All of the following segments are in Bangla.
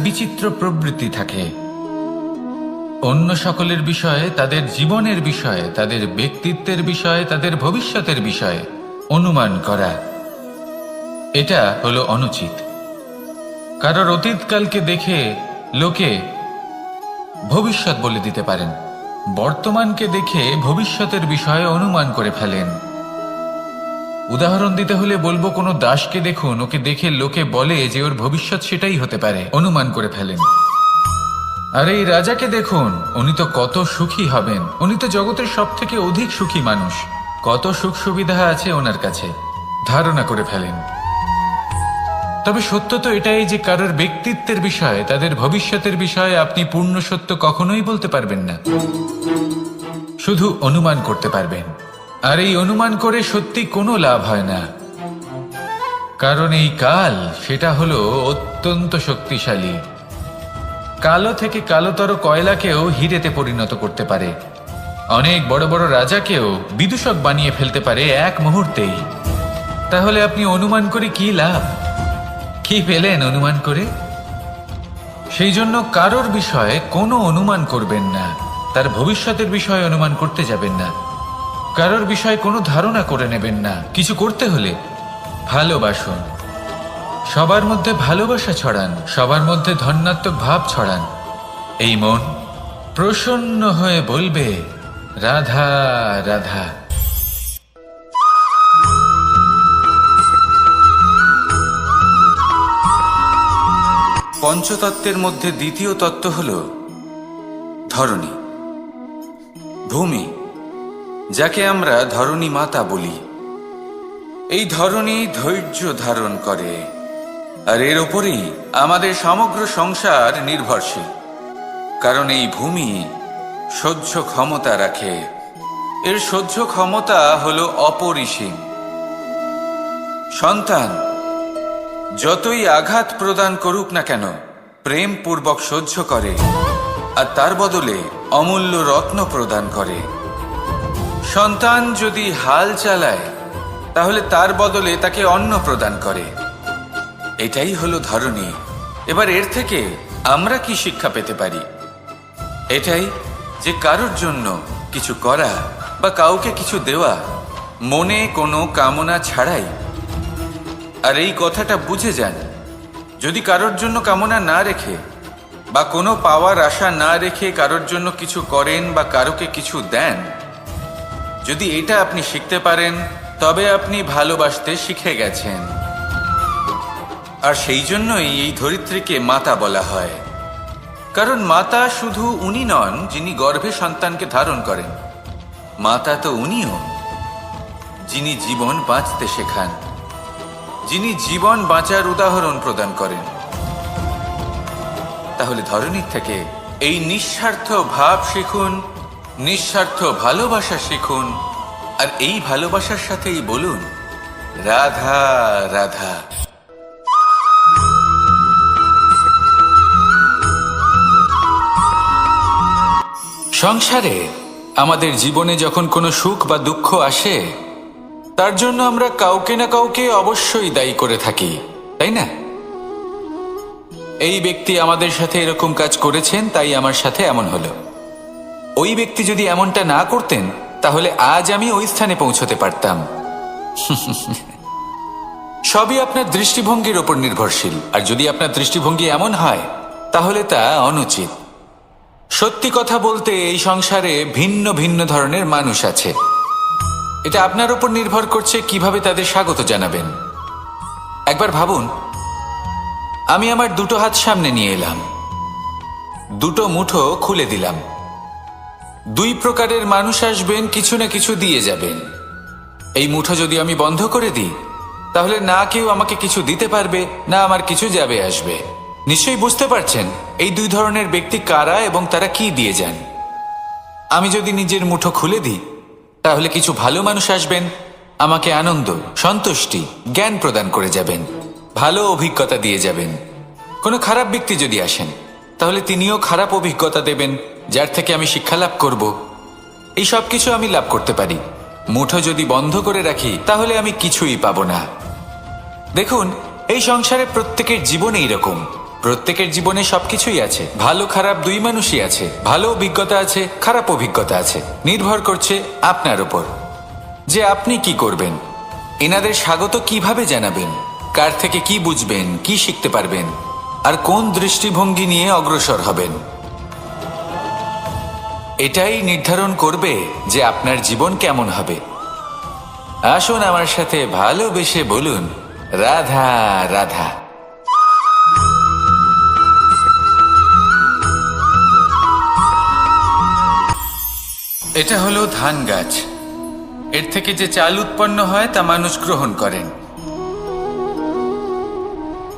বিচিত্র প্রবৃত্তি থাকে। অন্য সকলের বিষয়ে, তাদের জীবনের বিষয়ে, তাদের ব্যক্তিত্বের বিষয়ে, তাদের ভবিষ্যতের বিষয়ে অনুমান করা, এটা হলো অনুচিত। কারোর অতীতকালকে দেখে লোকে ভবিষ্যৎ বলে দিতে পারেন, বর্তমানকে দেখে ভবিষ্যতের বিষয়ে অনুমান করে ফেলেন। উদাহরণ দিতে হলে বলবো, কোনো দাসকে দেখুন, ওকে দেখে লোকে বলে যে ওর ভবিষ্যৎ সেটাই হতে পারে, অনুমান করে ফেলেন। আর এই রাজাকে দেখুন, উনি তো কত সুখী হবেন, উনি তো জগতের সব থেকে অধিক সুখী মানুষ, কত সুখ সুবিধা আছে ওনার কাছে, ধারণা করে ফেলেন। তবে সত্য তো এটাই যে কারোর ব্যক্তিত্বের বিষয়ে, তাদের ভবিষ্যতের বিষয়ে আপনি পূর্ণ সত্য কখনোই বলতে পারবেন না, শুধু অনুমান করতে পারবেন। আর এই অনুমান করে সত্যি কোনো লাভ হয় না, কারণ এই কাল সেটা হলো অত্যন্ত শক্তিশালী। কালো থেকে কালোতর কয়লাকেও হিরেতে পরিণত করতে পারে, অনেক বড় বড় রাজাকেও বিদূষক বানিয়ে ফেলতে পারে এক মুহূর্তেই। তাহলে আপনি অনুমান করে কি লাভ? কি পেলেন অনুমান করে? সেই জন্য কারোর বিষয়ে কোনো অনুমান করবেন না, তার ভবিষ্যতের বিষয়ে অনুমান করতে যাবেন না, কারোর বিষয়ে কোনো ধারণা করে নেবেন না। কিছু করতে হলে ভালোবাসুন, সবার মধ্যে ভালোবাসা ছড়ান, সবার মধ্যে ধন্যাত্মক ভাব ছড়ান। এই মন প্রসন্ন হয়ে বলবে, রাধা রাধা। পঞ্চতত্ত্বের মধ্যে দ্বিতীয় তত্ত্ব হল ধরণী, ভূমি, যাকে আমরা ধরণী মাতা বলি। এই ধরণী ধৈর্য ধারণ করে, আর এর ওপরেই আমাদের সমগ্র সংসার নির্ভরশীল। কারণ এই ভূমি সহ্য ক্ষমতা রাখে, এর সহ্য ক্ষমতা হলো অপরিসীম। সন্তান যতই আঘাত প্রদান করুক না কেন, প্রেম পূর্বক সহ্য করে, আর তার বদলে অমূল্য রত্ন প্রদান করে। সন্তান যদি হাল চালায়, তাহলে তার বদলে তাকে অন্ন প্রদান করে। এটাই হলো ধরণী। এবার এর থেকে আমরা কি শিক্ষা পেতে পারি? এটাই যে কারোর জন্য কিছু করা বা কাউকে কিছু দেওয়া মনে কোনো কামনা ছাড়াই। আর এই কথাটা বুঝে যান, যদি কারোর জন্য কামনা না রেখে বা কোনো পাওয়ার আশা না রেখে কারোর জন্য কিছু করেন বা কারোকে কিছু দেন, যদি এটা আপনি শিখতে পারেন, তবে আপনি ভালোবাসতে শিখে গেছেন। আর সেই জন্যই এই ধরিত্রীকে মাতা বলা হয়। কারণ মাতা শুধু উনি নন যিনি গর্ভে সন্তানকে ধারণ করেন, মাতা তো উনিও যিনি জীবন বাঁচতে শেখান, যিনি জীবন বাঁচার উদাহরণ প্রদান করেন। তাহলে ধরণীর থেকে এই নিঃস্বার্থ ভাব শিখুন, নিঃস্বার্থ ভালোবাসা শিখুন, আর এই ভালোবাসার সাথেই বলুন, রাধা রাধা। সংসারে আমাদের জীবনে যখন কোনো সুখ বা দুঃখ আসে, তার জন্য আমরা কাউকে না কাউকে অবশ্যই দায়ী করে থাকি, তাই না? এই ব্যক্তি আমাদের সাথে এরকম কাজ করেছেন, তাই আমার সাথে এমন হলো। ওই ব্যক্তি যদি এমনটা না করতেন, তাহলে আজ আমি ওই স্থানে পৌঁছতে পারতাম। সবই আপনার দৃষ্টিভঙ্গির ওপর নির্ভরশীল। আর যদি আপনার দৃষ্টিভঙ্গি এমন হয়, তাহলে তা অনুচিত। সত্যি কথা বলতে, এই সংসারে ভিন্ন ভিন্ন ধরনের মানুষ আছে। এটা আপনার উপর নির্ভর করছে কিভাবে তাদের স্বাগত জানাবেন। একবার ভাবুন, আমি আমার দুটো হাত সামনে নিয়ে এলাম, দুটো মুঠো খুলে দিলাম। দুই প্রকারের মানুষ আসবেন, কিছু না কিছু দিয়ে যাবেন। এই মুঠো যদি আমি বন্ধ করে দিই, তাহলে না কেউ আমাকে কিছু দিতে পারবে, না আমার কিছু যাবে আসবে। নিশ্চয়ই বুঝতে পারছেন এই দুই ধরনের ব্যক্তি কারা এবং তারা কি দিয়ে যান। আমি যদি নিজের মুঠো খুলে দিই, তাহলে কিছু ভালো মানুষ আসবেন, আমাকে আনন্দ, সন্তুষ্টি, জ্ঞান প্রদান করে যাবেন, ভালো অভিজ্ঞতা দিয়ে যাবেন। কোনো খারাপ ব্যক্তি যদি আসেন, তাহলে তিনিও খারাপ অভিজ্ঞতা দেবেন, যার থেকে আমি শিক্ষা লাভ করব। এই সব কিছু আমি লাভ করতে পারি। মুঠো যদি বন্ধ করে রাখি, তাহলে আমি কিছুই পাবো না। দেখুন, এই সংসারে প্রত্যেকের জীবন এইরকম। প্রত্যেকের জীবনে সবকিছুই আছে, ভালো খারাপ দুই মানুষই আছে, ভালো অভিজ্ঞতা আছে, খারাপ অভিজ্ঞতা আছে। নির্ভর করছে আপনার উপর যে আপনি কি করবেন, এনাদের স্বাগত কিভাবে জানাবেন, কার থেকে কি বুঝবেন, কি শিখতে পারবেন, আর কোন দৃষ্টিভঙ্গি নিয়ে অগ্রসর হবেন। এটাই নির্ধারণ করবে যে আপনার জীবন কেমন হবে। আসুন আমার সাথে ভালোবেসে বলুন, রাধা রাধা। এটা হলো ধান গাছ। এর থেকে যে চাল উৎপন্ন হয় তা মানুষ গ্রহণ করেন।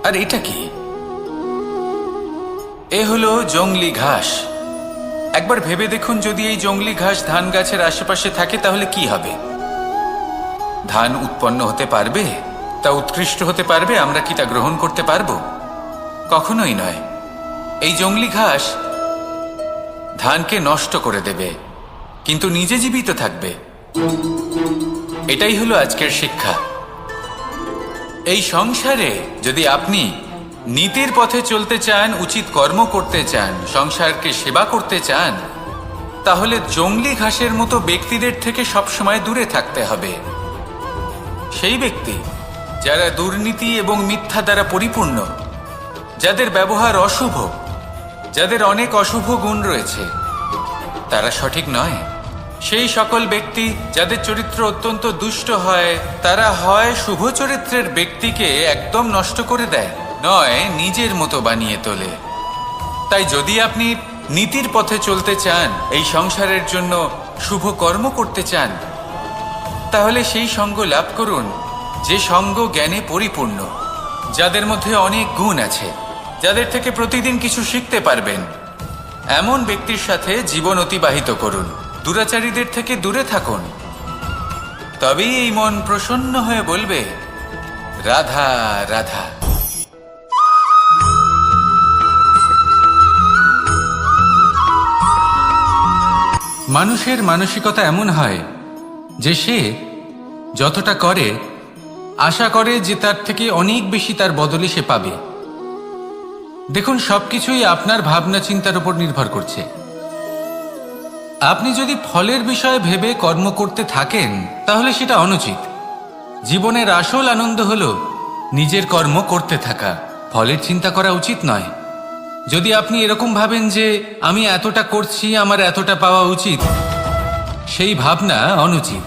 আর এটা কি? এ হলো জংলি ঘাস। একবার ভেবে দেখুন, যদি এই জংলি ঘাস ধান গাছের আশেপাশে থাকে তাহলে কি হবে? ধান উৎপন্ন হতে পারবে? তা উৎকৃষ্ট হতে পারবে? আমরা কি তা গ্রহণ করতে পারবো? কখনোই নয়। এই জংলি ঘাস ধানকে নষ্ট করে দেবে, কিন্তু নিজে জীবিত থাকবে। এটাই হলো আজকের শিক্ষা। এই সংসারে যদি আপনি নীতির পথে চলতে চান, উচিত কর্ম করতে চান, সংসারকে সেবা করতে চান, তাহলে জংলি ঘাসের মতো ব্যক্তিদের থেকে সবসময় দূরে থাকতে হবে। সেই ব্যক্তি যারা দুর্নীতি এবং মিথ্যা দ্বারা পরিপূর্ণ, যাদের ব্যবহার অশুভ, যাদের অনেক অশুভ গুণ রয়েছে, তারা সঠিক নয়। সেই সকল ব্যক্তি যাদের চরিত্র অত্যন্ত দুষ্ট হয়, তারা হয় শুভ চরিত্রের ব্যক্তিকে একদম নষ্ট করে দেয়, নয় নিজের মতো বানিয়ে তোলে। তাই যদি আপনি নীতির পথে চলতে চান, এই সংসারের জন্য শুভ কর্ম করতে চান, তাহলে সেই সঙ্গ লাভ করুন যে সঙ্গ জ্ঞানে পরিপূর্ণ, যাদের মধ্যে অনেক গুণ আছে, যাদের থেকে প্রতিদিন কিছু শিখতে পারবেন। এমন ব্যক্তির সাথে জীবন অতিবাহিত করুন। দুরাচারীদের থেকে দূরে থাকুন। তবেই এই মন প্রসন্ন হয়ে বলবে, রাধা রাধা। মানুষের মানসিকতা এমন হয় যে সে যতটা করে আশা করে যে তার থেকে অনেক বেশি তার বদলে সে পাবে। দেখুন, সবকিছুই আপনার ভাবনা চিন্তার উপর নির্ভর করছে। আপনি যদি ফলের বিষয়ে ভেবে কর্ম করতে থাকেন তাহলে সেটা অনুচিত। জীবনের আসল আনন্দ হলো নিজের কর্ম করতে থাকা, ফলের চিন্তা করা উচিত নয়। যদি আপনি এরকম ভাবেন যে আমি এতটা করছি, আমার এতটা পাওয়া উচিত, সেই ভাবনা অনুচিত।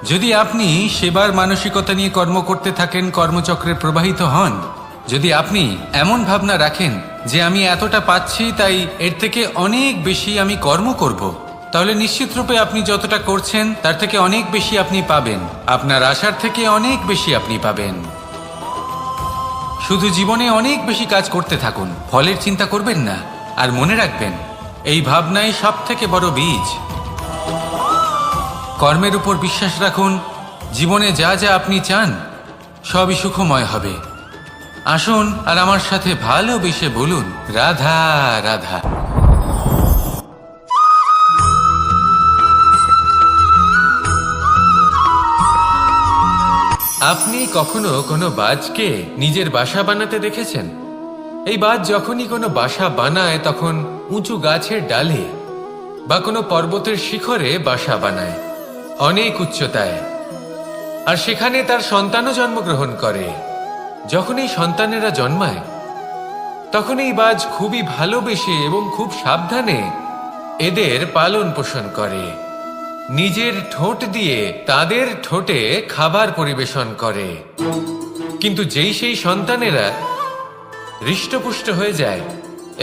যদি আপনি সেবার মানসিকতা নিয়ে কর্ম করতে থাকেন, কর্মচক্রে প্রবাহিত হন, যদি আপনি এমন ভাবনা রাখেন যে আমি এতটা পাচ্ছি তাই এর থেকে অনেক বেশি আমি কর্ম করব, তাহলে নিশ্চিতরূপে আপনি যতটা করছেন তার থেকে অনেক বেশি আপনি পাবেন। আপনার আশার থেকে অনেক বেশি আপনি পাবেন। শুধু জীবনে অনেক বেশি কাজ করতে থাকুন, ফলের চিন্তা করবেন না। আর মনে রাখবেন, এই ভাবনাই সব থেকে বড় বীজ। কর্মের উপর বিশ্বাস রাখুন। জীবনে যা যা আপনি চান সবই সুখময় হবে। আসুন আর আমার সাথে ভালোবেসে বলুন, রাধা রাধা। আপনি কখনো কোনো বাজকে নিজের বাসা বানাতে দেখেছেন? এই বাজ যখনই কোনো বাসা বানায় তখন উঁচু গাছের ডালে বা কোনো পর্বতের শিখরে বাসা বানায়, অনেক উচ্চতায়। আর সেখানে তার সন্তানও জন্মগ্রহণ করে। যখন এই সন্তানেরা জন্মায় তখন এই বাজ খুবই ভালোবেসে এবং খুব সাবধানে এদের পালন পোষণ করে। নিজের ঠোঁট দিয়ে তাদের ঠোঁটে খাবার পরিবেশন করে। কিন্তু যেই সেই সন্তানেরা হৃষ্টপুষ্ট হয়ে যায়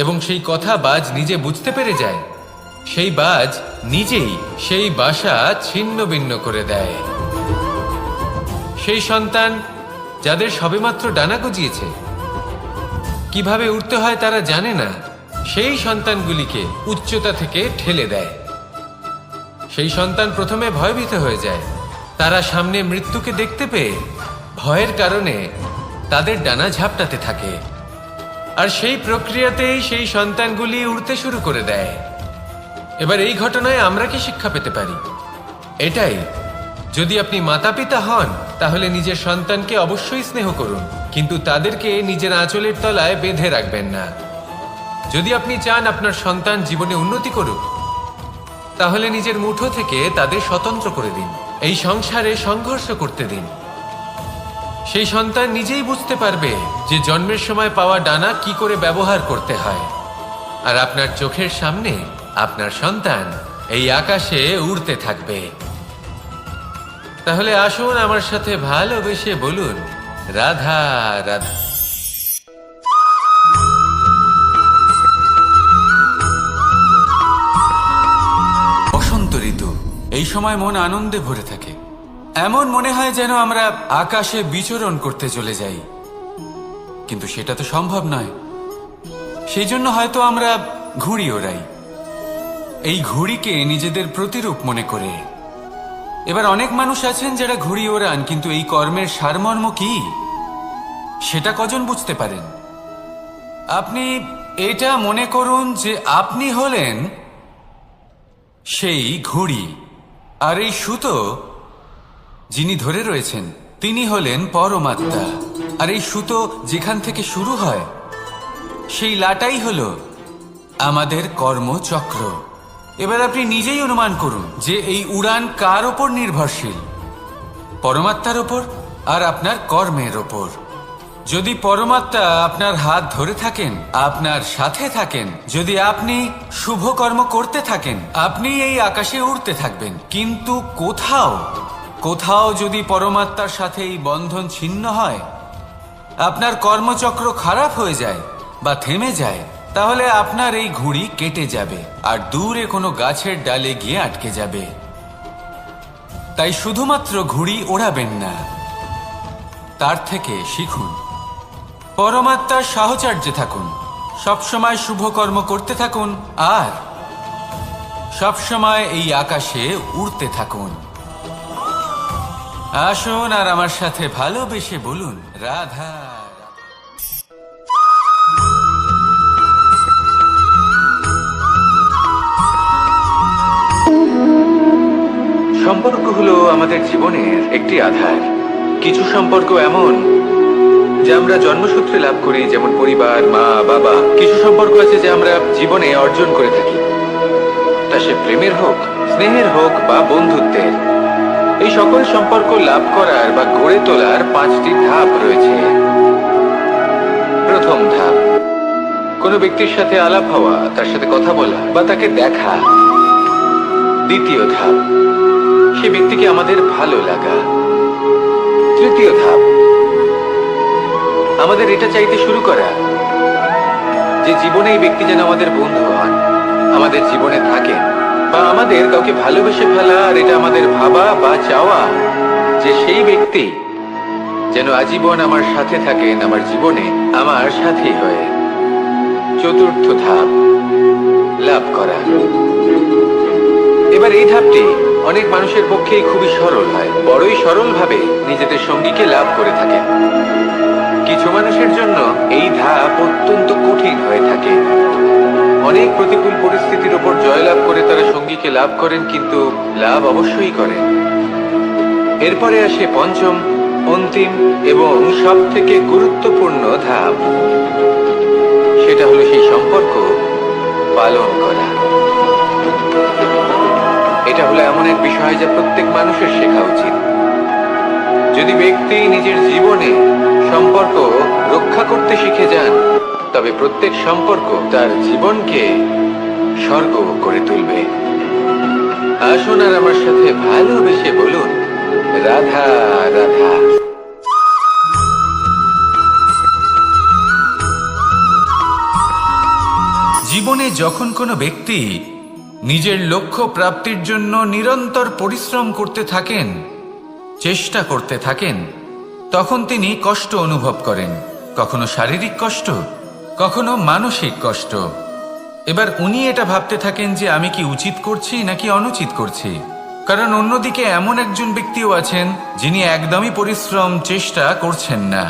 এবং সেই কথা বাজ নিজে বুঝতে পেরে যায়, সেই বাজ নিজেই সেই বাসা ছিন্ন ভিন্ন করে দেয়। সেই সন্তান যাদের সবেমাত্র ডানা গজিয়েছে, কিভাবে উঠতে হয় তারা জানে না, সেই সন্তানগুলিকে উচ্চতা থেকে ঠেলে দেয়। সেই সন্তান প্রথমে ভয়ভীত হয়ে যায়। তারা সামনে মৃত্যুকে দেখতে পেয়ে ভয়ের কারণে তাদের ডানা ঝাপটাতে থাকে। আর সেই প্রক্রিয়াতেই সেই সন্তানগুলি উড়তে শুরু করে দেয়। এবার এই ঘটনায় আমরা কি শিক্ষা পেতে পারি? এটাই, যদি আপনি মাতা পিতা হন তাহলে নিজের সন্তানকে অবশ্যই স্নেহ করুন। কিন্তু তাদেরকে নিজের আঁচলের তলায় বেঁধে রাখবেন না। যদি আপনি চান আপনার সন্তান জীবনে উন্নতি করুক, তাহলে নিজের মুঠো থেকে তাদের স্বতন্ত্র করে দিন। এই সংসারে সংঘর্ষ করতে দিন। সেই সন্তান নিজেই বুঝতে পারবে যে জন্মের সময় পাওয়া ডানা কি করে ব্যবহার করতে হয়। আর আপনার চোখের সামনে আপনার সন্তান এই আকাশে উড়তে থাকবে। তাহলে আসুন আমার সাথে ভালোবেসে বলুন, রাধা রাধা। বসন্ত ঋতু, এই সময় মন আনন্দে ভরে থাকে। এমন মনে হয় যেন আমরা আকাশে বিচরণ করতে চলে যাই, কিন্তু সেটা তো সম্ভব নয়। সেই জন্য হয়তো আমরা ঘুড়ি ওড়াই, এই ঘুড়িকে নিজেদের প্রতিরূপ মনে করে। এবার অনেক মানুষ আছেন যারা ঘুড়ি ওড়ান, কিন্তু এই কর্মের সারমর্ম কি সেটা কজন বুঝতে পারেন? আপনি এটা মনে করুন যে আপনি হলেন সেই ঘুড়ি, আর এই সুতো যিনি ধরে রয়েছেন তিনি হলেন পরমাত্মা। আর এই সুতো যেখান থেকে শুরু হয় সেই লাটাই হলো আমাদের কর্মচক্র। এবার আপনি নিজেই অনুমান করুন যে এই উড়ান কার ওপর নির্ভরশীল? পরমাত্মার ওপর আর আপনার কর্মের ওপর। যদি পরমাত্মা আপনার হাত ধরে থাকেন, আপনার সাথে থাকেন, যদি আপনি শুভ কর্ম করতে থাকেন, আপনি এই আকাশে উড়তে থাকবেন। কিন্তু কোথাও কোথাও যদি পরমাত্মার সাথে এই বন্ধন ছিন্ন হয়, আপনার কর্মচক্র খারাপ হয়ে যায় বা থেমে যায়, তাহলে আপনার এই ঘুড়ি কেটে যাবে আর দূরে কোনো গাছের ডালে গিয়ে আটকে যাবে। তাই শুধুমাত্র ঘুড়ি ওড়াবেন না, তার থেকে শিখুন। পরমাত্মার সাহচর্যে থাকুন, সবসময় শুভ কর্ম করতে থাকুন আর সবসময় এই আকাশে উড়তে থাকুন। আসুন আর আমার সাথে ভালোবেসে বলুন, রাধা। সম্পর্ক হলো আমাদের জীবনের একটি আধার। কিছু সম্পর্ক এমন যা আমরা জন্মসূত্রে লাভ করি, যেমন পরিবার, মা, বাবা। কিছু সম্পর্ক আছে যা আমরা জীবনে অর্জন করে থাকি, তা সে প্রেমের হোক, স্নেহের হোক বা বন্ধুত্বের। এই সকল সম্পর্ক লাভ করার বা গড়ে তোলার 5টি ধাপ রয়েছে। প্রথম ধাপ, কোনো ব্যক্তির সাথে আলাপ হওয়া, তার সাথে কথা বলা বা তাকে দেখা। দ্বিতীয় ধাপ, সে ব্যক্তিকে আমাদের ভালো লাগা। তৃতীয় ধাপ, আমাদের এটা চাইতে শুরু করা যে জীবনে এই ব্যক্তি যেন আমাদের বন্ধু হন, আমাদের জীবনে থাকেন, বা আমাদের কাউকে ভালোবেসে ফেলা। আর এটা আমাদের ভাবা বা চাওয়া যে সেই ব্যক্তি যেন আজীবন আমার সাথে থাকেন, আমার জীবনে আমার সাথী হয়ে। চতুর্থ ধাপ, লাভ করা। এবার এই ধাপটি অনেক মানুষের পক্ষেই খুবই সরল হয়, বড়ই সরলভাবে নিজেদের সঙ্গীকে লাভ করে থাকেন। কিছু মানুষের জন্য এই ধাপ অত্যন্ত কঠিন হয়ে থাকে। অনেক প্রতিকূল পরিস্থিতির উপর জয়লাভ করে তারা সঙ্গীকে লাভ করেন, কিন্তু লাভ অবশ্যই করেন। এরপরে আসে পঞ্চম, অন্তিম এবং সব থেকে গুরুত্বপূর্ণ ধাপ। সেটা হলো সেই সম্পর্ক পালন করা। এটা হলো এমন এক বিষয় যা প্রত্যেক মানুষের শেখা উচিত। যদি ব্যক্তি নিজের জীবনে সম্পর্ক রক্ষা করতে শিখে যান, তবে প্রত্যেক সম্পর্ক তার জীবনকে স্বর্গ করে তুলবে। আসুন আর আমার সাথে ভালোবেসে বলুন, রাধা রাধা। জীবনে যখন কোনো ব্যক্তি নিজের লক্ষ্য প্রাপ্তির জন্য নিরন্তর পরিশ্রম করতে থাকেন, চেষ্টা করতে থাকেন, তখন তিনি কষ্ট অনুভব করেন। কখনো শারীরিক কষ্ট, কখনো মানসিক কষ্ট। এবার উনি এটা ভাবতে থাকেন যে আমি কি উচিত করছি নাকি অনুচিত করছি। কারণ অন্যদিকে এমন একজন ব্যক্তিও আছেন যিনি একদমই পরিশ্রম চেষ্টা করছেন না।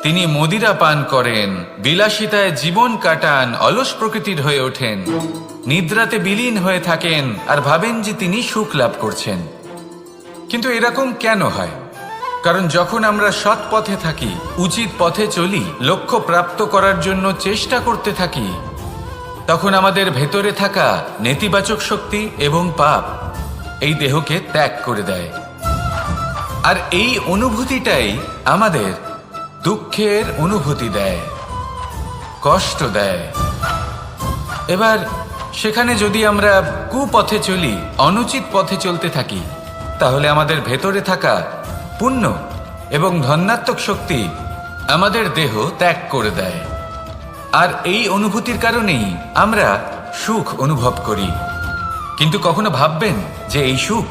তিনি মদিরা পান করেন, বিলাসিতায় জীবন কাটান, অলস প্রকৃতির হয়ে ওঠেন, নিদ্রাতে বিলীন হয়ে থাকেন আর ভাবেন যে তিনি সুখ লাভ করছেন। কিন্তু এরকম কেন হয়? কারণ যখন আমরা সৎ পথে থাকি, উচিত পথে চলি, লক্ষ্য প্রাপ্ত করার জন্য চেষ্টা করতে থাকি, তখন আমাদের ভেতরে থাকা নেতিবাচক শক্তি এবং পাপ এই দেহকে ত্যাগ করে দেয়। আর এই অনুভূতিটাই আমাদের দুঃখের অনুভূতি দেয়, কষ্ট দেয়। এবার সেখানে যদি আমরা কুপথে চলি, অনুচিত পথে চলতে থাকি, তাহলে আমাদের ভেতরে থাকা পুণ্য এবং ধনাত্মক শক্তি আমাদের দেহ ত্যাগ করে দেয়। আর এই অনুভূতির কারণেই আমরা সুখ অনুভব করি। কিন্তু কখনো ভাববেন যে এই সুখ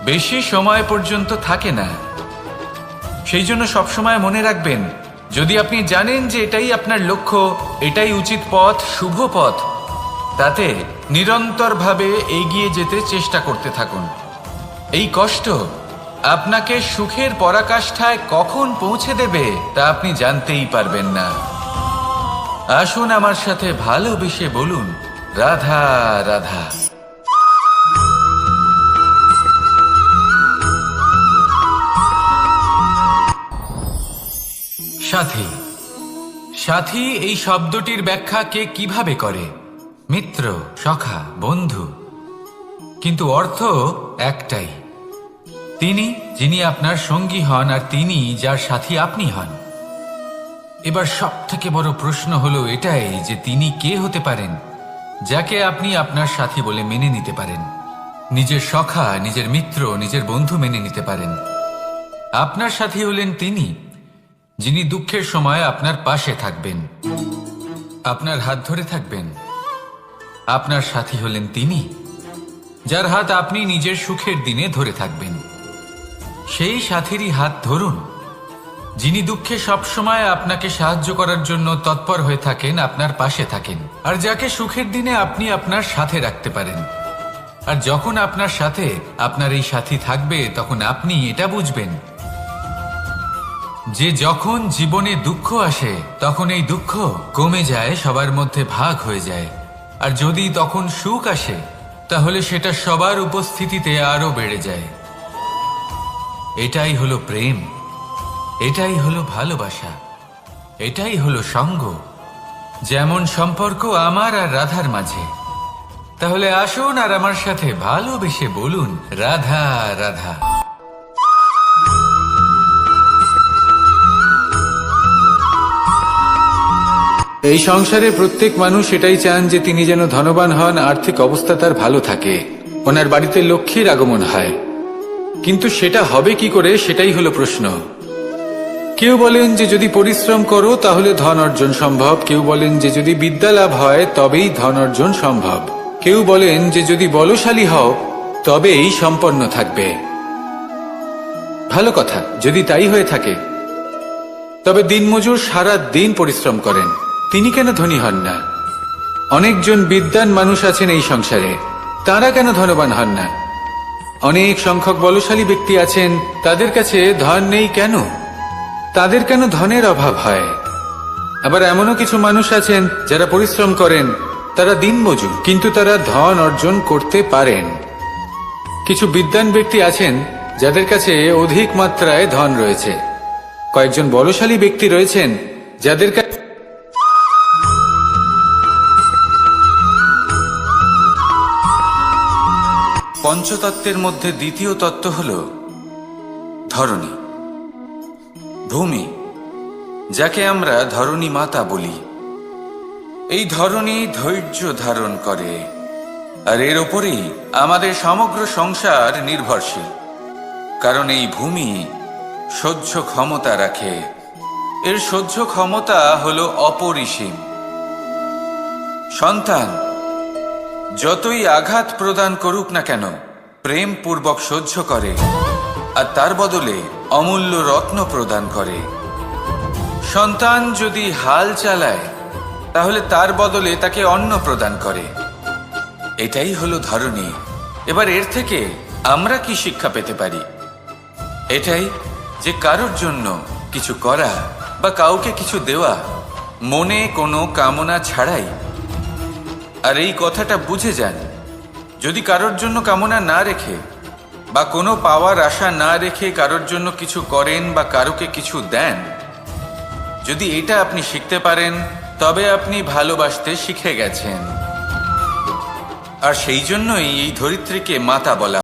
বেশি সময় পর্যন্ত থাকে না। সেই জন্য সবসময় মনে রাখবেন, যদি আপনি জানেন যে এটাই আপনার লক্ষ্য, এটাই উচিত পথ, শুভ পথ, তাতে নিরন্তরভাবে এগিয়ে যেতে চেষ্টা করতে থাকুন। এই কষ্ট আপনাকে সুখের পরাকাষ্ঠায় কখন পৌঁছে দেবে তা আপনি জানতেই পারবেন না। আসুন আমার সাথে ভালোবেসে বলুন, রাধা রাধা। সাথী। সাথী এই শব্দটির ব্যাখ্যা কে কিভাবে করে? মিত্র, সখা, বন্ধু। কিন্তু অর্থ একটাই, তিনি যিনি আপনার সঙ্গী হন আর তিনি যার সাথী আপনি হন। এবার সব থেকে বড় প্রশ্ন হলো এটাই যে তিনি কে হতে পারেন যাকে আপনি আপনার সাথী বলে মেনে নিতে পারেন, নিজের সখা, নিজের মিত্র, নিজের বন্ধু মেনে নিতে পারেন। আপনার সাথী হলেন তিনি যিনি দুঃখের সময় আপনার পাশে থাকবেন, আপনার হাত ধরে থাকবেন। আপনার সাথী হলেন তিনি যার হাত আপনি নিজের সুখের দিনে ধরে থাকবেন। সেই সাথীরই হাত ধরুন যিনি দুঃখে সবসময় আপনাকে সাহায্য করার জন্য তৎপর হয়ে থাকেন, আপনার পাশে থাকেন, আর যাকে সুখের দিনে আপনি আপনার সাথে রাখতে পারেন। আর যখন আপনার সাথে আপনার এই সাথী থাকবে, তখন আপনি এটা বুঝবেন যে যখন জীবনে দুঃখ আসে, তখন এই দুঃখ কমে যায়, সবার মধ্যে ভাগ হয়ে যায়। আর যদি তখন সুখ আসে, তাহলে সেটা সবার উপস্থিতিতে আরো বেড়ে যায়। এটাই হলো প্রেম, এটাই হলো ভালোবাসা, এটাই হলো সঙ্গ। যেমন সম্পর্ক আমার আর রাধার মাঝে। তাহলে আসুন আর আমার সাথে ভালোবেসে বলুন, রাধা রাধা। এই সংসারে প্রত্যেক মানুষ এটাই চান যে তিনি যেন ধনবান হন, আর্থিক অবস্থা তার ভালো থাকে, ওনার বাড়িতে লক্ষ্মীর আগমন হয়। কিন্তু সেটা হবে কি করে, সেটাই হলো প্রশ্ন। কেউ বলেন যে যদি পরিশ্রম করো তাহলে ধন অর্জন সম্ভব, কেউ বলেন যে যদি বিদ্যা লাভ হয় তবেই ধন অর্জন সম্ভব, কেউ বলেন যে যদি বলশালী হও তবেই সম্পন্ন থাকবে। ভালো কথা, যদি তাই হয়ে থাকে, তবে দিনমজুর সারা দিন পরিশ্রম করেন, তিনি কেন ধনী হন না? অনেকজন বিদ্বান মানুষ আছেন এই সংসারে, তারা কেন ধনবান হন না? অনেক সংখ্যক বলশালী ব্যক্তি আছেন, তাদের কাছে ধন নেই কেন? তাদের কেন ধনের অভাব হয়? আবার এমনও কিছু মানুষ আছেন যারা পরিশ্রম করেন, তারা দিনমজুর, কিন্তু তারা ধন অর্জন করতে পারেন। কিছু বিদ্বান ব্যক্তি আছেন যাদের কাছে অধিক মাত্রায় ধন রয়েছে। কয়েকজন বলশালী ব্যক্তি রয়েছেন যাদের কাছে পঞ্চতত্ত্বের মধ্যে দ্বিতীয় তত্ত্ব হল ধরণী, ভূমি, যাকে আমরা ধরণী মাতা বলি। এই ধরণী ধৈর্য ধারণ করে, আর এর ওপরেই আমাদের সমগ্র সংসার নির্ভরশীল। কারণ এই ভূমি সহ্য ক্ষমতা রাখে, এর সহ্য ক্ষমতা হলো অপরিসীম। সন্তান যতই আঘাত প্রদান করুক না কেন, প্রেম পূর্বক সহ্য করে, আর তার বদলে অমূল্য রত্ন প্রদান করে। সন্তান যদি হাল চালায়, তাহলে তার বদলে তাকে অন্ন প্রদান করে। এটাই হলো ধরণী। এবার এর থেকে আমরা কি শিক্ষা পেতে পারি? এটাই যে কারোর জন্য কিছু করা বা কাউকে কিছু দেওয়া মনে কোনো কামনা ছাড়াই। আর এই কথাটা বুঝে যান, যদি কারোর জন্য কামনা না রেখে বা কোনো পাওয়ার আশা না রেখে কারোর জন্য কিছু করেন বা কারোকে কিছু দেন, যদি এটা আপনি শিখতে পারেন তবে আপনি ভালোবাসতে শিখে গেছেন। আর সেই জন্যই এই ধরিত্রীকে মাতা বলা